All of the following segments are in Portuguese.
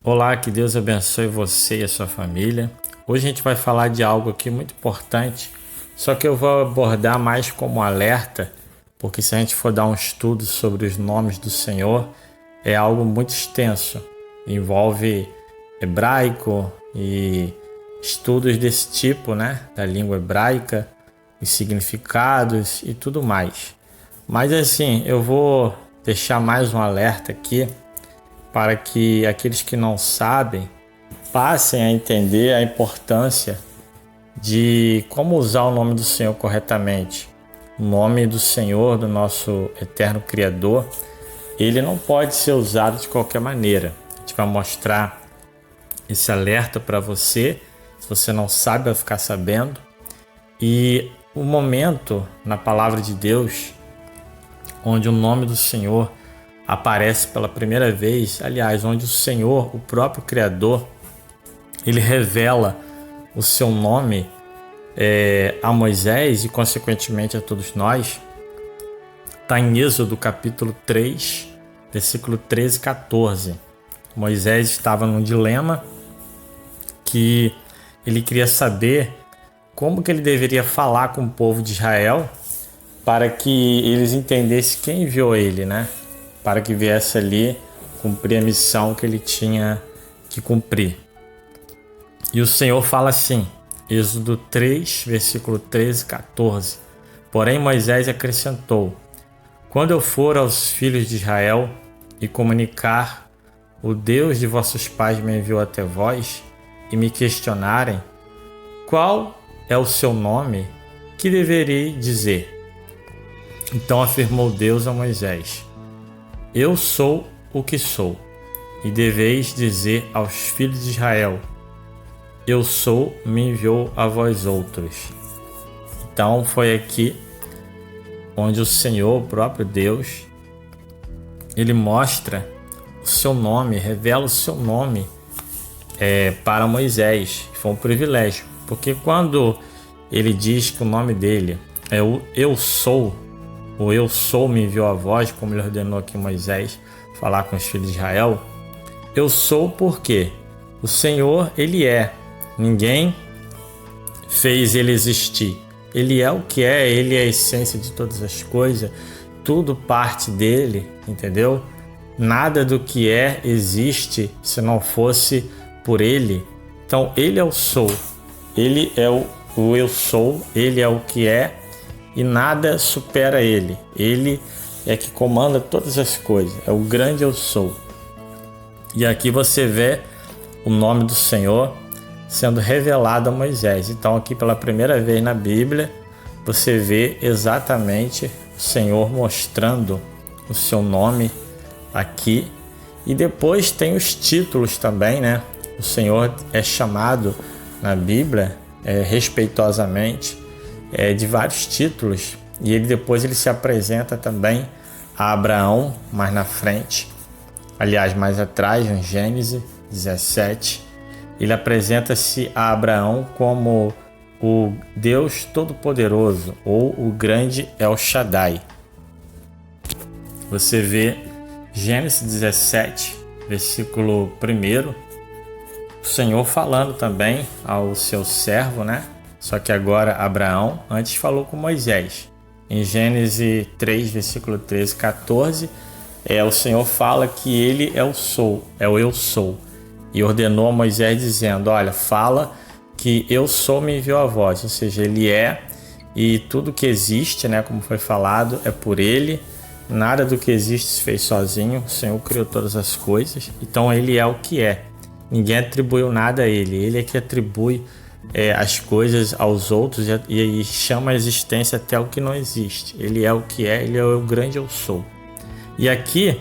Olá, que Deus abençoe você e a sua família. Hoje a gente vai falar de algo aqui muito importante, só que eu vou abordar mais como alerta, porque se a gente for dar um estudo sobre os nomes do Senhor, é algo muito extenso. Envolve hebraico e estudos desse tipo, né, da língua hebraica, os significados e tudo mais. Mas assim, eu vou deixar mais um alerta aqui para que aqueles que não sabem passem a entender a importância de como usar o nome do Senhor corretamente. O nome do Senhor, do nosso eterno Criador, ele não pode ser usado de qualquer maneira. A gente vai mostrar esse alerta para você, se você não sabe, vai ficar sabendo. E o momento na palavra de Deus onde o nome do Senhor aparece pela primeira vez, aliás, onde o Senhor, o próprio Criador, ele revela o seu nome a Moisés e consequentemente a todos nós, está em Êxodo capítulo 3, versículo 13 e 14. Moisés estava num dilema que ele queria saber como que ele deveria falar com o povo de Israel para que eles entendessem quem enviou ele, né? Para que viesse ali cumprir a missão que ele tinha que cumprir. E o Senhor fala assim, Êxodo 3, versículo 13 e 14. Porém Moisés acrescentou: quando eu for aos filhos de Israel e comunicar o Deus de vossos pais me enviou até vós e me questionarem qual é o seu nome, que deverei dizer? Então afirmou Deus a Moisés: eu sou o que sou, e deveis dizer aos filhos de Israel: eu sou, me enviou a vós outros. Então foi aqui onde o Senhor, o próprio Deus, ele mostra o seu nome, revela o seu nome para Moisés. Foi um privilégio, porque quando ele diz que o nome dele é o eu sou, o eu sou me enviou a vós, como ele ordenou aqui Moisés falar com os filhos de Israel. Eu sou porque o Senhor, ele é. Ninguém fez ele existir. Ele é o que é, ele é a essência de todas as coisas. Tudo parte dele, entendeu? Nada do que é existe se não fosse por ele. Então ele é o sou. Ele é o eu sou, ele é o que é. E nada supera ele. Ele é que comanda todas as coisas. É o grande eu sou. E aqui você vê o nome do Senhor sendo revelado a Moisés. Então aqui pela primeira vez na Bíblia você vê exatamente o Senhor mostrando o seu nome aqui. E depois tem os títulos também, né? O Senhor é chamado na Bíblia respeitosamente de vários títulos, e depois ele se apresenta também a Abraão mais na frente, aliás mais atrás, em Gênesis 17, ele apresenta-se a Abraão como o Deus Todo-Poderoso, ou o grande El Shaddai. Você vê Gênesis 17, versículo 1, o Senhor falando também ao seu servo, né? Só que agora Abraão antes falou com Moisés. Em Gênesis 3, versículo 13 e 14, o Senhor fala que ele é o sou, é o eu sou. E ordenou a Moisés dizendo: olha, fala que eu sou me enviou a vós. Ou seja, ele é, e tudo que existe, né, como foi falado, é por ele. Nada do que existe se fez sozinho. O Senhor criou todas as coisas. Então ele é o que é. Ninguém atribuiu nada a ele. Ele é que atribui as coisas aos outros e chama a existência até o que não existe. Ele é o que é, ele é o grande eu sou. E aqui,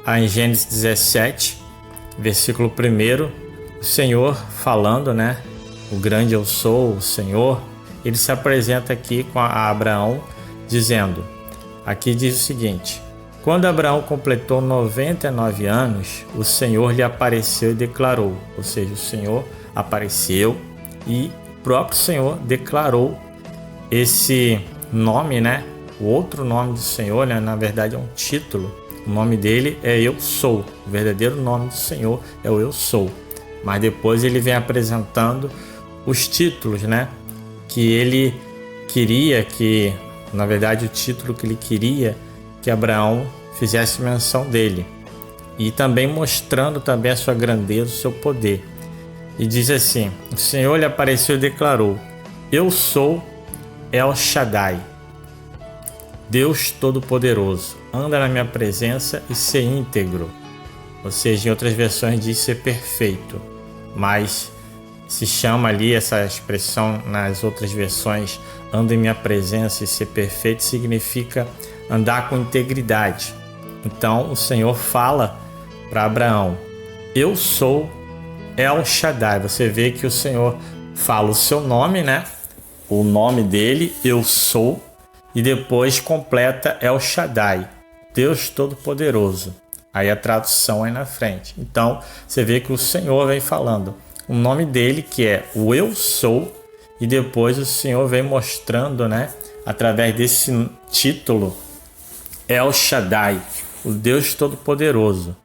em Gênesis 17, versículo 1, o Senhor falando, né? O grande eu sou, o Senhor, ele se apresenta aqui com a Abraão, dizendo, aqui diz o seguinte: quando Abraão completou 99 anos, o Senhor lhe apareceu e declarou, ou seja, o Senhor apareceu e o próprio Senhor declarou esse nome, né? O outro nome do Senhor, né? Na verdade é um título, O nome dele é Eu Sou. O verdadeiro nome do Senhor é o Eu Sou. Mas depois ele vem apresentando os títulos, né? Que ele queria que, na verdade, o título que ele queria que Abraão fizesse menção dele. E também mostrando também a sua grandeza, o seu poder. E diz assim: o Senhor lhe apareceu e declarou: Eu sou El Shaddai, Deus Todo-Poderoso. Anda na minha presença e ser íntegro. Ou seja, em outras versões diz ser perfeito. Mas se chama ali essa expressão nas outras versões, anda em minha presença e ser perfeito, significa andar com integridade. Então o Senhor fala para Abraão: Eu sou El Shaddai. Você vê que o Senhor fala o seu nome, né? O nome dele, Eu Sou, e depois completa El Shaddai, Deus Todo-Poderoso. Aí a tradução é na frente. Então você vê que o Senhor vem falando o nome dele, que é o Eu Sou, e depois o Senhor vem mostrando, né, através desse título, El Shaddai, o Deus Todo-Poderoso.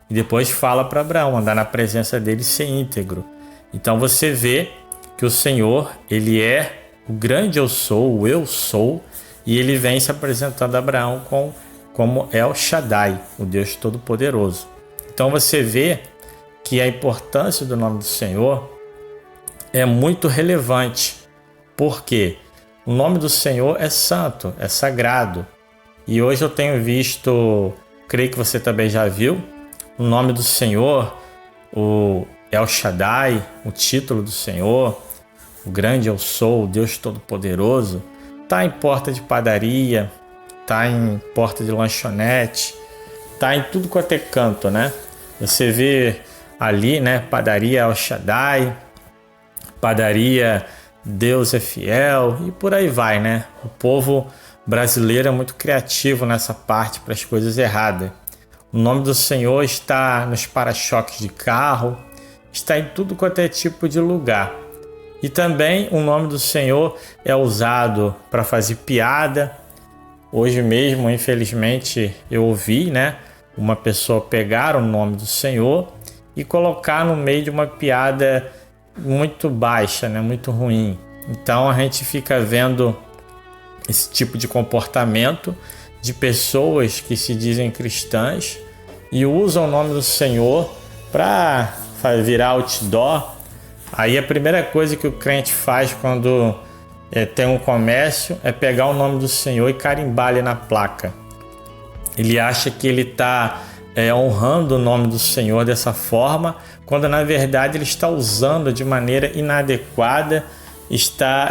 E depois fala para Abraão andar na presença dele e ser íntegro. Então você vê que o Senhor, ele é o grande Eu Sou, o Eu Sou, e ele vem se apresentando a Abraão como El Shaddai, o Deus Todo-Poderoso. Então você vê que a importância do nome do Senhor é muito relevante, porque o nome do Senhor é santo, é sagrado. E hoje eu tenho visto, creio que você também já viu, o nome do Senhor, o El Shaddai, o título do Senhor, o grande Eu Sou, o Deus Todo-Poderoso, está em porta de padaria, está em porta de lanchonete, está em tudo quanto é canto, né? Você vê ali, né, padaria El Shaddai, padaria Deus é Fiel, e por aí vai, né? O povo brasileiro é muito criativo nessa parte para as coisas erradas. O nome do Senhor está nos para-choques de carro, está em tudo quanto é tipo de lugar. E também o nome do Senhor é usado para fazer piada. Hoje mesmo, infelizmente, eu ouvi, né, uma pessoa pegar o nome do Senhor e colocar no meio de uma piada muito baixa, né, muito ruim. Então a gente fica vendo esse tipo de comportamento de pessoas que se dizem cristãs e usam o nome do Senhor para virar outdoor. Aí a primeira coisa que o crente faz quando tem um comércio é pegar o nome do Senhor e carimbar ali na placa. Ele acha que ele está honrando o nome do Senhor dessa forma, quando na verdade ele está usando de maneira inadequada, está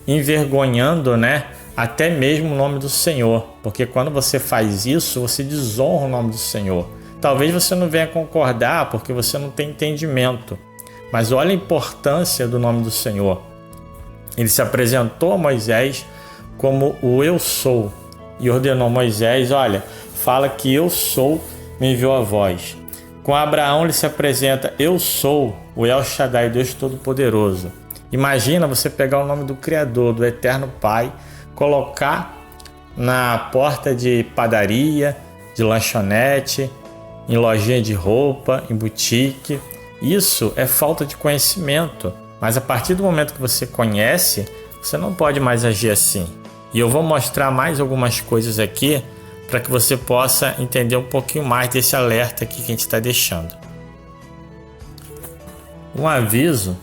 envergonhando, né, até mesmo o nome do Senhor, porque quando você faz isso, você desonra o nome do Senhor. Talvez você não venha concordar porque você não tem entendimento, mas olha a importância do nome do Senhor. Ele se apresentou a Moisés como o Eu Sou e ordenou a Moisés: olha, fala que Eu Sou me enviou a voz. Com Abraão ele se apresenta: Eu sou o El Shaddai, Deus Todo-Poderoso. Imagina você pegar o nome do Criador, do Eterno Pai, colocar na porta de padaria, de lanchonete, em lojinha de roupa, em boutique. Isso é falta de conhecimento. Mas a partir do momento que você conhece, você não pode mais agir assim. E eu vou mostrar mais algumas coisas aqui para que você possa entender um pouquinho mais desse alerta aqui que a gente está deixando. Um aviso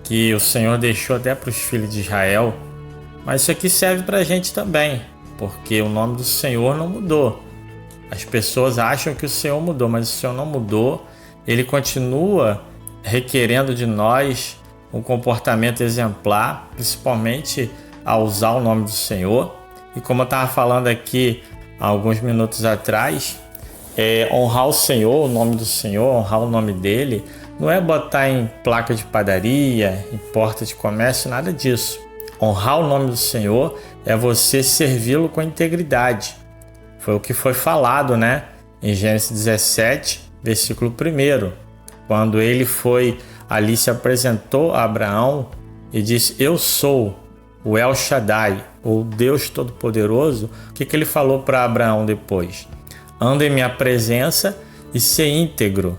que o Senhor deixou até para os filhos de Israel, mas isso aqui serve para a gente também, porque o nome do Senhor não mudou. As pessoas acham que o Senhor mudou, mas o Senhor não mudou. Ele continua requerendo de nós um comportamento exemplar, principalmente ao usar o nome do Senhor. E como eu estava falando aqui há alguns minutos atrás, honrar o Senhor, o nome do Senhor, honrar o nome dele, não é botar em placa de padaria, em porta de comércio, nada disso. Honrar o nome do Senhor é você servi-lo com integridade. Foi o que foi falado, né, em Gênesis 17, versículo 1, quando ele foi ali, se apresentou a Abraão e disse: Eu sou o El Shaddai, o Deus Todo-Poderoso. O que ele falou para Abraão depois? anda em minha presença e ser íntegro.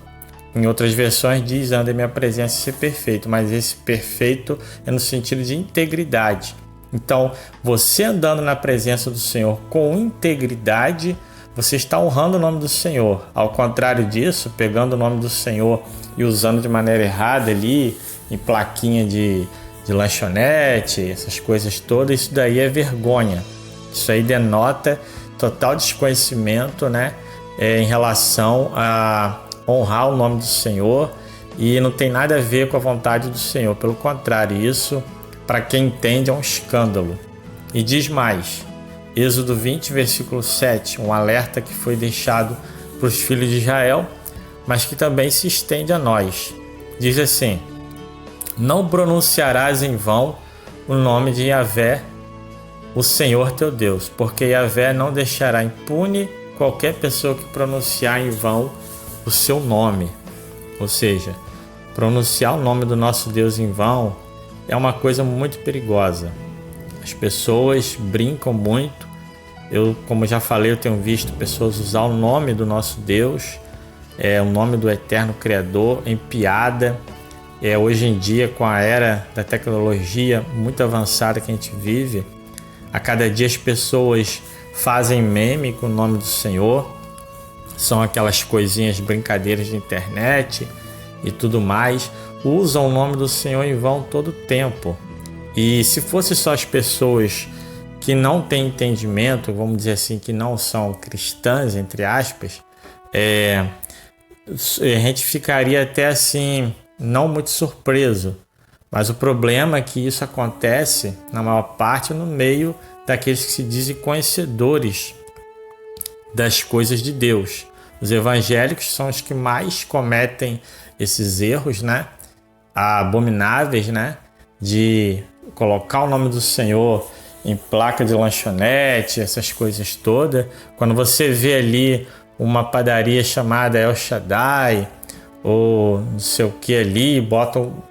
Em outras versões diz anda em minha presença e ser perfeito, mas esse perfeito é no sentido de integridade. Então, você andando na presença do Senhor com integridade, você está honrando o nome do Senhor. Ao contrário disso, pegando o nome do Senhor e usando de maneira errada ali, em plaquinha de lanchonete, essas coisas todas, isso daí é vergonha. Isso aí denota total desconhecimento, né, em relação a honrar o nome do Senhor, e não tem nada a ver com a vontade do Senhor. Pelo contrário, isso, para quem entende, é um escândalo. E diz mais, Êxodo 20, versículo 7, um alerta que foi deixado para os filhos de Israel, mas que também se estende a nós. Diz assim: não pronunciarás em vão o nome de Yahvé, o Senhor teu Deus, porque Yahvé não deixará impune qualquer pessoa que pronunciar em vão o seu nome. Ou seja, pronunciar o nome do nosso Deus em vão é uma coisa muito perigosa. As pessoas brincam muito. Como já falei, eu tenho visto pessoas usar o nome do nosso Deus, o nome do eterno Criador, em piada. Hoje em dia, com a era da tecnologia muito avançada que a gente vive, a cada dia as pessoas fazem meme com o nome do Senhor. São aquelas coisinhas, brincadeiras de internet e tudo mais. Usam o nome do Senhor em vão todo o tempo. E se fosse só as pessoas que não têm entendimento, vamos dizer assim, que não são cristãs, entre aspas, a gente ficaria até assim, não muito surpreso. Mas o problema é que isso acontece, na maior parte, no meio daqueles que se dizem conhecedores das coisas de Deus. Os evangélicos são os que mais cometem esses erros, né, abomináveis, né, de colocar o nome do Senhor em placa de lanchonete, essas coisas todas. Quando você vê ali uma padaria chamada El Shaddai, ou não sei o que ali,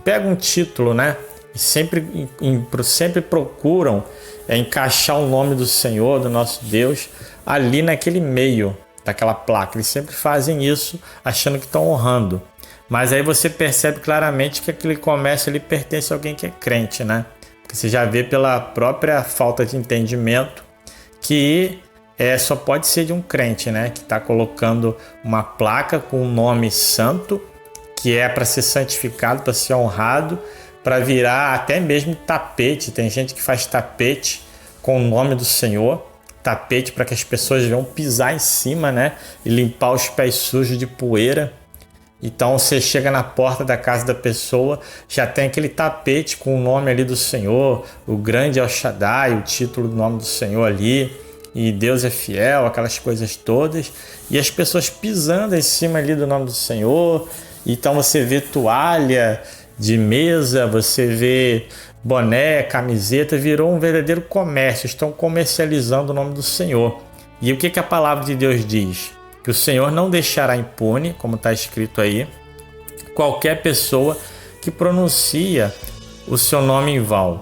pega um título, né, e sempre procuram encaixar o nome do Senhor, do nosso Deus, ali naquele meio daquela placa. Eles sempre fazem isso achando que estão honrando. Mas aí você percebe claramente que aquele comércio ali pertence a alguém que é crente, né? Porque você já vê pela própria falta de entendimento que só pode ser de um crente, né? Que está colocando uma placa com um nome santo, que é para ser santificado, para ser honrado, para virar até mesmo tapete. Tem gente que faz tapete com o nome do Senhor, tapete para que as pessoas venham pisar em cima, né? E limpar os pés sujos de poeira. Então você chega na porta da casa da pessoa, já tem aquele tapete com o nome ali do Senhor, o grande El Shaddai, o título do nome do Senhor ali, e Deus é fiel, aquelas coisas todas, e as pessoas pisando em cima ali do nome do Senhor. Então você vê toalha de mesa, você vê boné, camiseta, virou um verdadeiro comércio, estão comercializando o nome do Senhor. E o que a palavra de Deus diz? Que o Senhor não deixará impune, como está escrito aí, qualquer pessoa que pronuncia o seu nome em vão.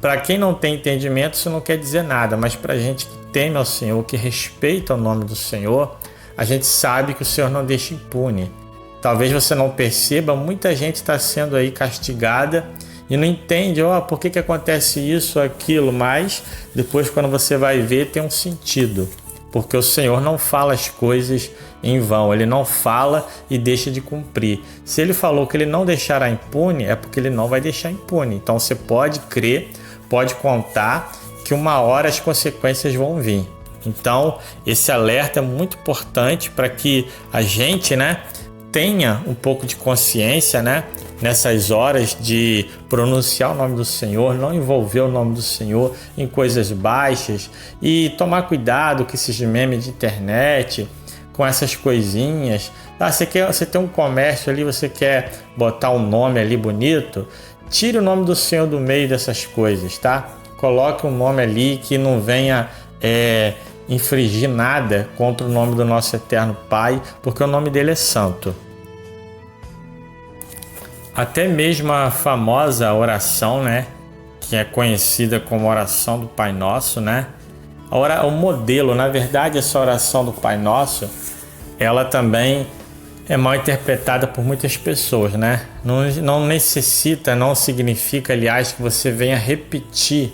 Para quem não tem entendimento, isso não quer dizer nada, mas para a gente que teme ao Senhor, que respeita o nome do Senhor, a gente sabe que o Senhor não deixa impune. Talvez você não perceba, muita gente está sendo aí castigada e não entende, por que acontece isso, aquilo, mas depois quando você vai ver tem um sentido, porque o Senhor não fala as coisas em vão, Ele não fala e deixa de cumprir. Se Ele falou que Ele não deixará impune, é porque Ele não vai deixar impune. Então você pode crer, pode contar que uma hora as consequências vão vir. Então esse alerta é muito importante para que a gente, né, tenha um pouco de consciência, né, nessas horas de pronunciar o nome do Senhor, não envolver o nome do Senhor em coisas baixas e tomar cuidado com esses memes de internet, com essas coisinhas. Você tem um comércio ali, você quer botar um nome ali bonito, tire o nome do Senhor do meio dessas coisas, tá? Coloque um nome ali que não venha infringir nada contra o nome do nosso eterno Pai, porque o nome dele é santo. Até mesmo a famosa oração, né, que é conhecida como oração do Pai Nosso, né? o modelo, na verdade, essa oração do Pai Nosso, ela também é mal interpretada por muitas pessoas, né? Não necessita, não significa, aliás, que você venha repetir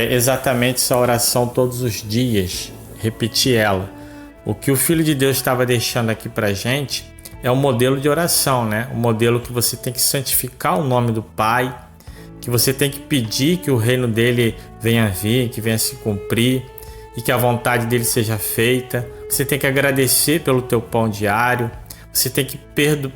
exatamente essa oração todos os dias, repetir ela. O que o Filho de Deus estava deixando aqui pra gente é um modelo de oração, né? Um modelo que você tem que santificar o nome do Pai, que você tem que pedir que o reino dele venha vir, que venha se cumprir e que a vontade dele seja feita. Você tem que agradecer pelo teu pão diário, você tem que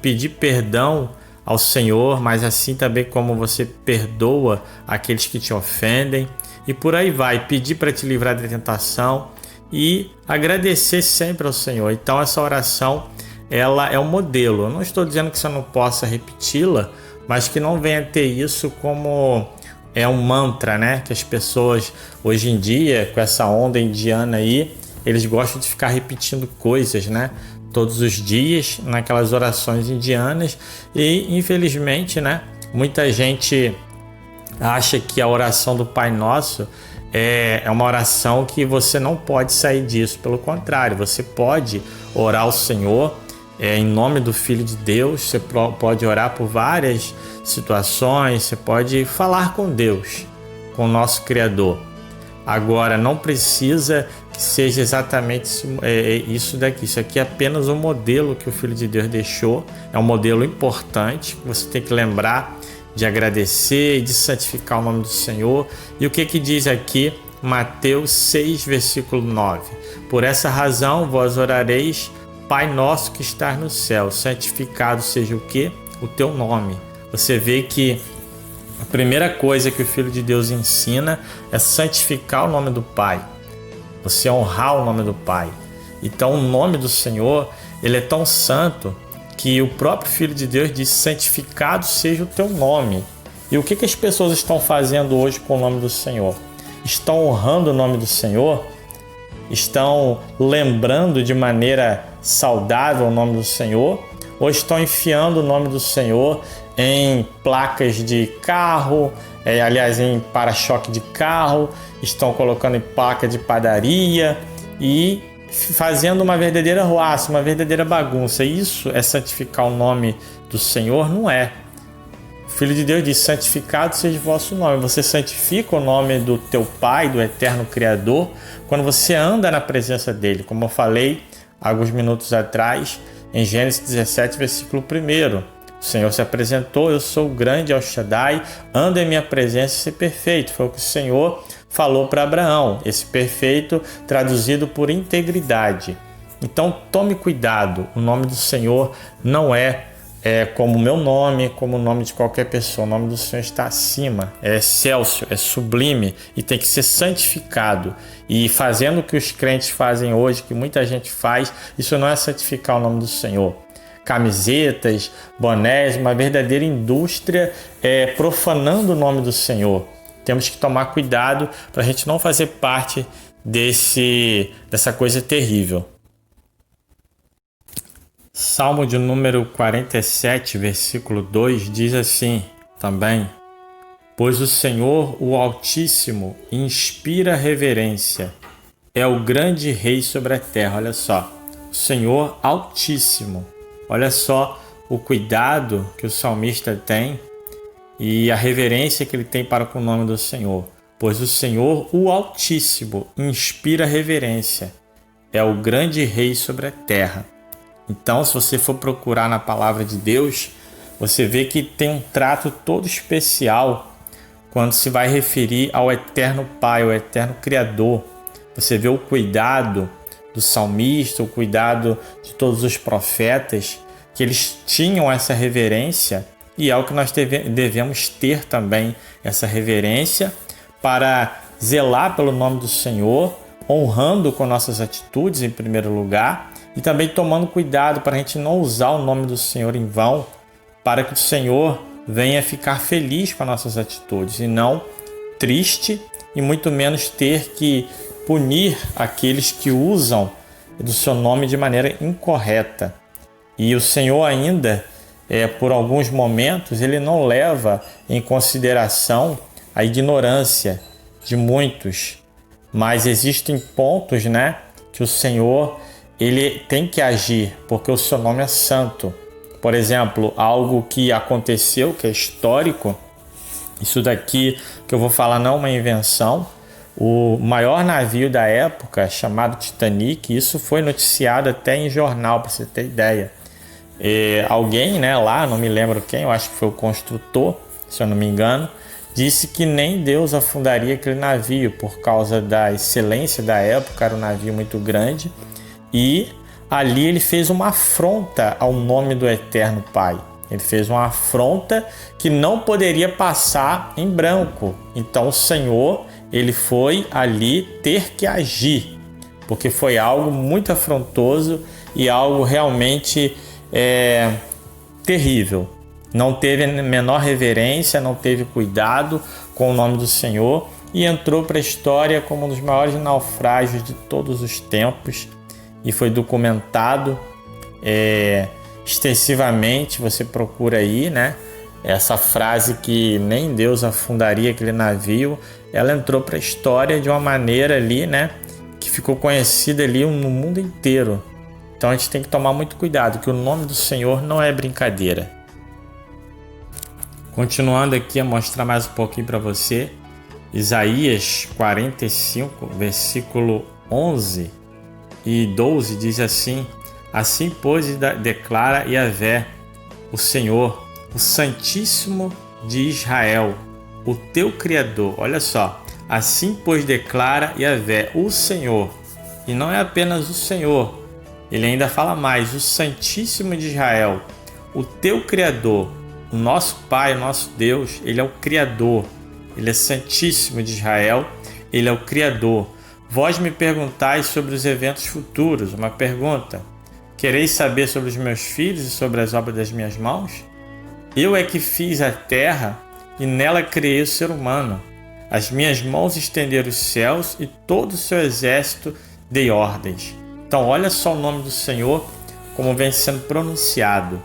pedir perdão ao Senhor, mas assim também como você perdoa aqueles que te ofendem, e por aí vai, pedir para te livrar da tentação e agradecer sempre ao Senhor. Então essa oração, ela é um modelo. Eu não estou dizendo que você não possa repeti-la, mas que não venha ter isso como um mantra, né? Que as pessoas hoje em dia, com essa onda indiana aí, eles gostam de ficar repetindo coisas, né? Todos os dias, naquelas orações indianas, e infelizmente, né? Muita gente acha que a oração do Pai Nosso é uma oração que você não pode sair disso. Pelo contrário, você pode orar ao Senhor em nome do Filho de Deus, você pode orar por várias situações, você pode falar com Deus, com o nosso Criador. Agora, não precisa que seja exatamente isso daqui. Isso aqui é apenas um modelo que o Filho de Deus deixou. É um modelo importante, que você tem que lembrar de agradecer e de santificar o nome do Senhor. E o que diz aqui Mateus 6, versículo 9? Por essa razão vós orareis: Pai nosso que estás no céu, santificado seja o quê? O teu nome. Você vê que a primeira coisa que o Filho de Deus ensina é santificar o nome do Pai. Você honrar o nome do Pai. Então o nome do Senhor, ele é tão santo que o próprio Filho de Deus diz: santificado seja o teu nome. E o que as pessoas estão fazendo hoje com o nome do Senhor? Estão honrando o nome do Senhor? Estão lembrando de maneira saudável o nome do Senhor? Ou estão enfiando o nome do Senhor em placas de carro, aliás, em para-choque de carro, estão colocando em placa de padaria e fazendo uma verdadeira ruaça, uma verdadeira bagunça? Isso é santificar o nome do Senhor? Não é. O Filho de Deus diz: santificado seja o vosso nome. Você santifica o nome do teu Pai, do eterno Criador, quando você anda na presença dele, como eu falei alguns minutos atrás, em Gênesis 17, versículo 1. O Senhor se apresentou: eu sou o grande El Shaddai, anda em minha presença e ser perfeito. Foi o que o Senhor falou para Abraão. Esse perfeito traduzido por integridade. Então tome cuidado, o nome do Senhor não é como o meu nome, como o nome de qualquer pessoa. O nome do Senhor está acima, é excelso, é sublime e tem que ser santificado. E fazendo o que os crentes fazem hoje, que muita gente faz, isso não é santificar o nome do Senhor. Camisetas, bonés, uma verdadeira indústria profanando o nome do Senhor. Temos que tomar cuidado para a gente não fazer parte dessa coisa terrível. Salmo de número 47, versículo 2 diz assim também: pois o Senhor, o Altíssimo, inspira reverência, é o grande Rei sobre a terra. Olha só, o Senhor Altíssimo. Olha só o cuidado que o salmista tem e a reverência que ele tem para com o nome do Senhor. Pois o Senhor, o Altíssimo, inspira reverência, é o grande Rei sobre a terra. Então, se você for procurar na palavra de Deus, você vê que tem um trato todo especial quando se vai referir ao eterno Pai, ao eterno Criador. Você vê o cuidado do salmista, o cuidado de todos os profetas, que eles tinham essa reverência, e é o que nós devemos ter também, essa reverência, para zelar pelo nome do Senhor, honrando com nossas atitudes em primeiro lugar, e também tomando cuidado para a gente não usar o nome do Senhor em vão, para que o Senhor venha ficar feliz com as nossas atitudes e não triste, e muito menos ter que punir aqueles que usam do seu nome de maneira incorreta. E o Senhor ainda, por alguns momentos, ele não leva em consideração a ignorância de muitos. mas existem pontos, né, que o Senhor ele tem que agir, porque o seu nome é santo. Por exemplo, algo que aconteceu, que é histórico, isso daqui que eu vou falar não é uma invenção. O maior navio da época, chamado Titanic, isso foi noticiado até em jornal, para você ter ideia. Alguém, né, lá, não me lembro quem, eu acho que foi o construtor, se eu não me engano, disse que nem Deus afundaria aquele navio por causa da excelência da época, era um navio muito grande, e ali ele fez uma afronta ao nome do Eterno Pai. Ele fez uma afronta que não poderia passar em branco. Então o Senhor, ele foi ali ter que agir, porque foi algo muito afrontoso e algo realmente terrível. Não teve a menor reverência, não teve cuidado com o nome do Senhor e entrou para a história como um dos maiores naufrágios de todos os tempos e foi documentado extensivamente. Você procura aí, né? Essa frase que nem Deus afundaria aquele navio, ela entrou para a história de uma maneira ali, né, que ficou conhecida ali no mundo inteiro. Então a gente tem que tomar muito cuidado, que o nome do Senhor não é brincadeira. Continuando aqui a mostrar mais um pouquinho para você, Isaías 45, versículo 11 e 12 diz assim: assim, pois, declara Yahvé, o Senhor, o Santíssimo de Israel, o teu Criador. Olha só, assim, pois, declara Yahvé, o Senhor. E não é apenas o Senhor, ele ainda fala mais, o Santíssimo de Israel, o teu Criador. O nosso Pai, o nosso Deus, ele é o Criador. Ele é Santíssimo de Israel, ele é o Criador. Vós me perguntais sobre os eventos futuros. Uma pergunta: quereis saber sobre os meus filhos e sobre as obras das minhas mãos? Eu é que fiz a terra e nela criei o ser humano. As minhas mãos estenderam os céus e todo o seu exército dei ordens. Então olha só o nome do Senhor como vem sendo pronunciado.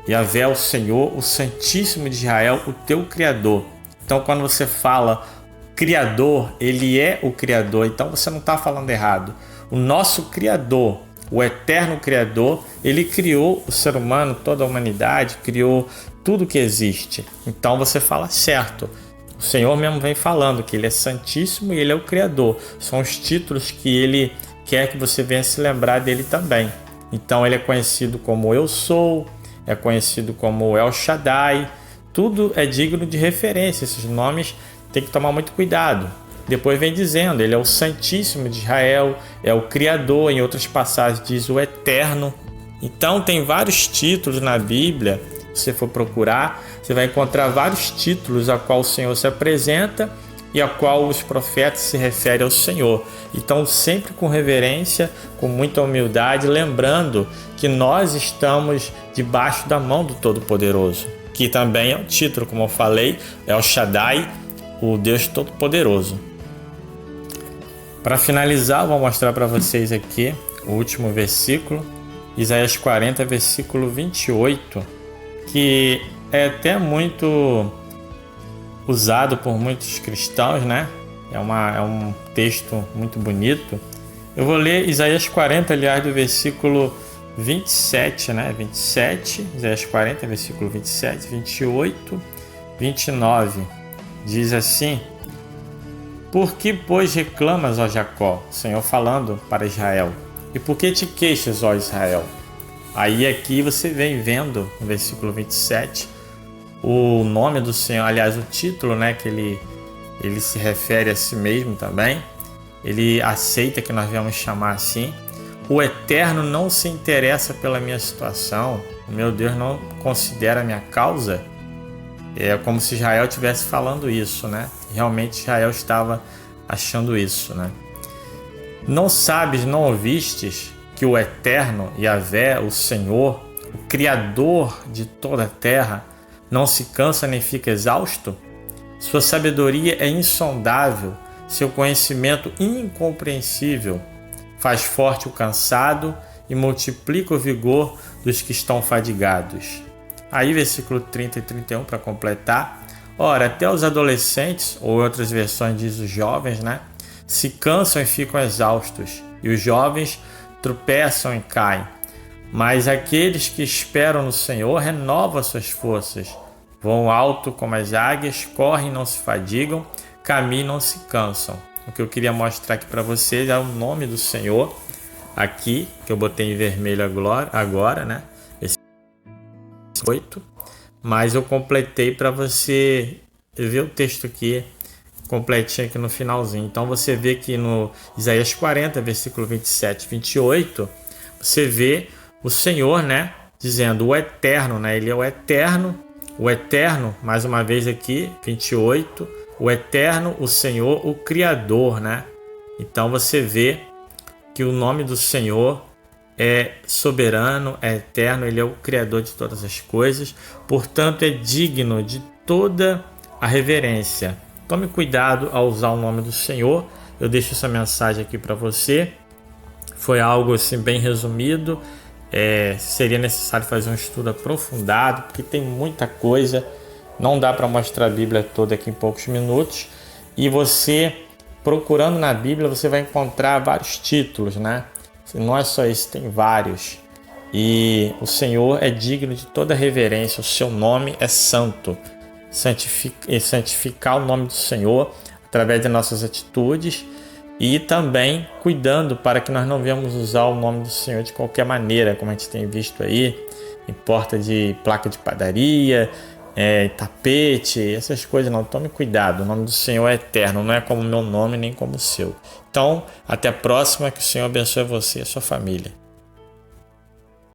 Yahvé, o Senhor, o Santíssimo de Israel, o teu Criador. Então quando você fala Criador, ele é o Criador, então você não está falando errado. O nosso Criador, o eterno Criador, ele criou o ser humano, toda a humanidade, criou tudo que existe. Então você fala certo. O Senhor mesmo vem falando que ele é Santíssimo e ele é o Criador. São os títulos que ele quer que você venha se lembrar dele também. Então ele é conhecido como Eu Sou, é conhecido como El Shaddai. Tudo é digno de referência. Esses nomes tem que tomar muito cuidado. Depois vem dizendo, ele é o Santíssimo de Israel, é o Criador, em outras passagens diz o Eterno. Então tem vários títulos na Bíblia, se você for procurar, você vai encontrar vários títulos a qual o Senhor se apresenta e a qual os profetas se referem ao Senhor. Então sempre com reverência, com muita humildade, lembrando que nós estamos debaixo da mão do Todo-Poderoso, que também é o título, como eu falei, é o Shaddai, o Deus Todo-Poderoso. Para finalizar, eu vou mostrar para vocês aqui o último versículo, Isaías 40, versículo 28, que é até muito usado por muitos cristãos, né? É um texto muito bonito. Eu vou ler Isaías 40, aliás, do versículo 27, né? 27, Isaías 40, versículo 27, 28, 29. Diz assim: por que, pois, reclamas, ó Jacó? O Senhor falando para Israel. E por que te queixas, ó Israel? Aí aqui você vem vendo no versículo 27 o nome do Senhor, aliás, o título, né, que ele se refere a si mesmo também. Ele aceita que nós viemos chamar assim. O Eterno não se interessa pela minha situação. O meu Deus não considera a minha causa. É como se Israel estivesse falando isso, né? Realmente Israel estava achando isso, né? Não sabes, não ouvistes que o Eterno, Yahvé, o Senhor, o Criador de toda a terra, não se cansa nem fica exausto? Sua sabedoria é insondável, seu conhecimento incompreensível. Faz forte o cansado e multiplica o vigor dos que estão fadigados. Aí versículo 30 e 31 para completar. Ora, até os adolescentes, ou outras versões diz os jovens, né, se cansam e ficam exaustos, e os jovens tropeçam e caem. Mas aqueles que esperam no Senhor renovam suas forças. Voam alto como as águias, correm e não se fadigam, caminham e não se cansam. O que eu queria mostrar aqui para vocês é o nome do Senhor, aqui, que eu botei em vermelho agora, né? Esse 8. Mas eu completei para você ver o texto aqui, completinho aqui no finalzinho. Então você vê que no Isaías 40, versículo 27 e 28, você vê o Senhor, né, dizendo o eterno, né? Ele é o eterno, mais uma vez aqui, 28, o eterno, o Senhor, o Criador, né? Então você vê que o nome do Senhor é soberano, é eterno, ele é o Criador de todas as coisas, portanto é digno de toda a reverência. Tome cuidado ao usar o nome do Senhor. Eu deixo essa mensagem aqui para você. Foi algo assim bem resumido. Seria necessário fazer um estudo aprofundado, porque tem muita coisa. Não dá para mostrar a Bíblia toda aqui em poucos minutos. E você, procurando na Bíblia, você vai encontrar vários títulos, né? Não é só esse, tem vários. E o Senhor é digno de toda reverência. O seu nome é santo. Santificar o nome do Senhor através de nossas atitudes e também cuidando para que nós não venhamos usar o nome do Senhor de qualquer maneira, como a gente tem visto aí em porta de placa de padaria, tapete, essas coisas. Não, tome cuidado, o nome do Senhor é eterno, não é como o meu nome nem como o seu. Então, até a próxima, que o Senhor abençoe você e a sua família.